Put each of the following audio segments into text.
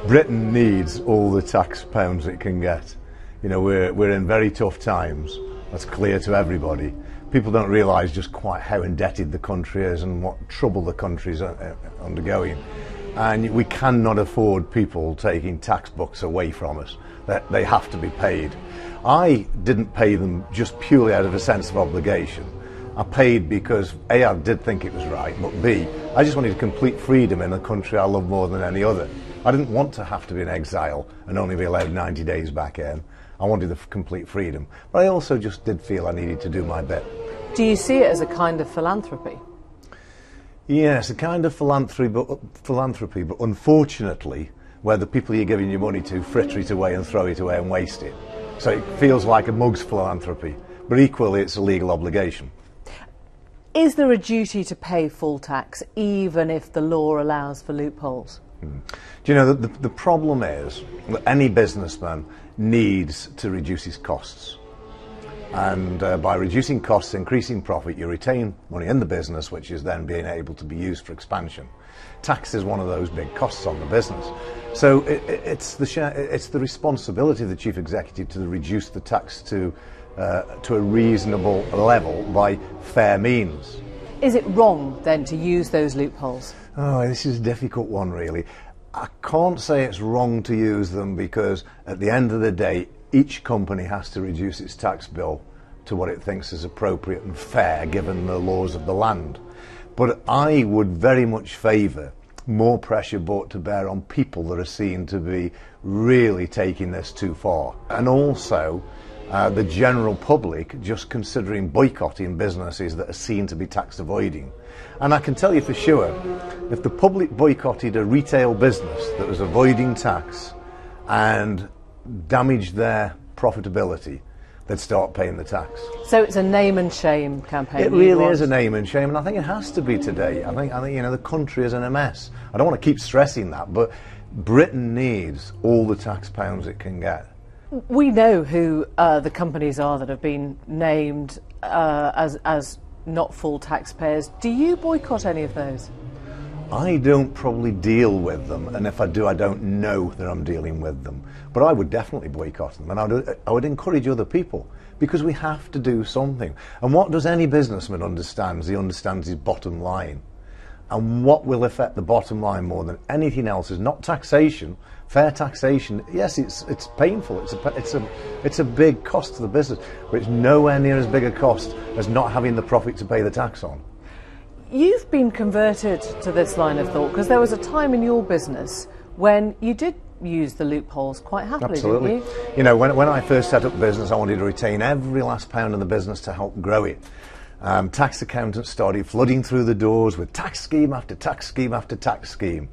Britain needs all the tax pounds it can get. You know, we're in very tough times. That's clear to everybody. People don't realise just quite how indebted the country is and what trouble the country's undergoing. And we cannot afford people taking tax bucks away from us. They have to be paid. I didn't pay them just purely out of a sense of obligation. I paid because A, I did think it was right, but B, I just wanted complete freedom in a country I love more than any other. I didn't want to have to be in exile and only be allowed 90 days back in. I wanted the complete freedom. But I also just did feel I needed to do my bit. Do you see it as a kind of philanthropy? Yes, a kind of philanthropy, but unfortunately, where the people you're giving your money to fritter it away and throw it away and waste it. So it feels like a mug's philanthropy, but equally it's a legal obligation. Is there a duty to pay full tax, even if the law allows for loopholes? Do you know, the problem is that any businessman needs to reduce his costs. And by reducing costs, increasing profit, you retain money in the business, which is then being able to be used for expansion. Tax is one of those big costs on the business. So it's the responsibility of the chief executive to reduce the tax to a reasonable level by fair means. Is it wrong then to use those loopholes? Oh, this is a difficult one, really. I can't say it's wrong to use them because at the end of the day, each company has to reduce its tax bill to what it thinks is appropriate and fair given the laws of the land. But I would very much favour more pressure brought to bear on people that are seen to be really taking this too far. And also the general public just considering boycotting businesses that are seen to be tax avoiding. And I can tell you for sure, if the public boycotted a retail business that was avoiding tax and damaged their profitability, they'd start paying the tax. So it's a name and shame campaign. It really is a name and shame, and I think it has to be today. I think you know, the country is in a mess. I don't want to keep stressing that, but Britain needs all the tax pounds it can get. We know who the companies are that have been named as not full taxpayers. Do you boycott any of those? I don't probably deal with them, and if I do, I don't know that I'm dealing with them. But I would definitely boycott them, and I would encourage other people, because we have to do something. And what does any businessman understand? He understands his bottom line. And what will affect the bottom line more than anything else is not taxation. Fair taxation, yes, it's painful. It's a big cost to the business, but it's nowhere near as big a cost as not having the profit to pay the tax on. You've been converted to this line of thought because there was a time in your business when you did use the loopholes quite happily. Absolutely. Didn't you? You know, when I first set up the business, I wanted to retain every last pound of the business to help grow it. Tax accountants started flooding through the doors with tax scheme after tax scheme after tax scheme.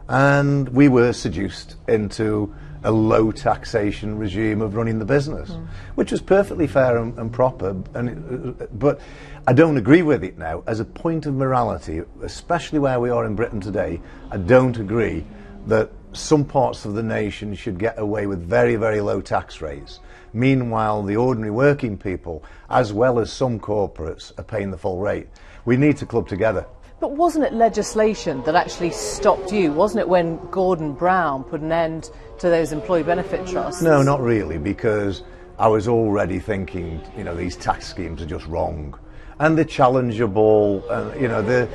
And we were seduced into a low taxation regime of running the business, which was perfectly fair and proper. But I don't agree with it now. As a point of morality, especially where we are in Britain today, I don't agree that some parts of the nation should get away with very, very low tax rates. Meanwhile, the ordinary working people, as well as some corporates, are paying the full rate. We need to club together. But wasn't it legislation that actually stopped you? Wasn't it when Gordon Brown put an end to those employee benefit trusts? No, not really, because I was already thinking, you know, these tax schemes are just wrong. And they're challengeable, you know,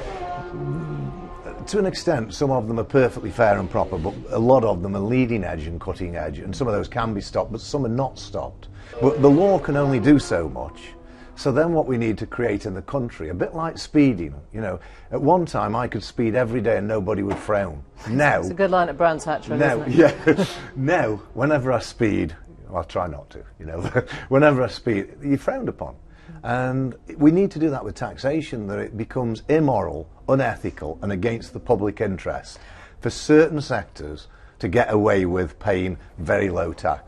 to an extent, some of them are perfectly fair and proper, but a lot of them are leading edge and cutting edge, and some of those can be stopped, but some are not stopped. But the law can only do so much. So then what we need to create in the country, a bit like speeding, you know, at one time I could speed every day and nobody would frown. Now... It's a good line at Brands Hatcher, isn't it? Yeah. Now, whenever I speed, well, I try not to, you know, whenever I speed, you're frowned upon. And we need to do that with taxation, that it becomes immoral, unethical and against the public interest for certain sectors to get away with paying very low tax.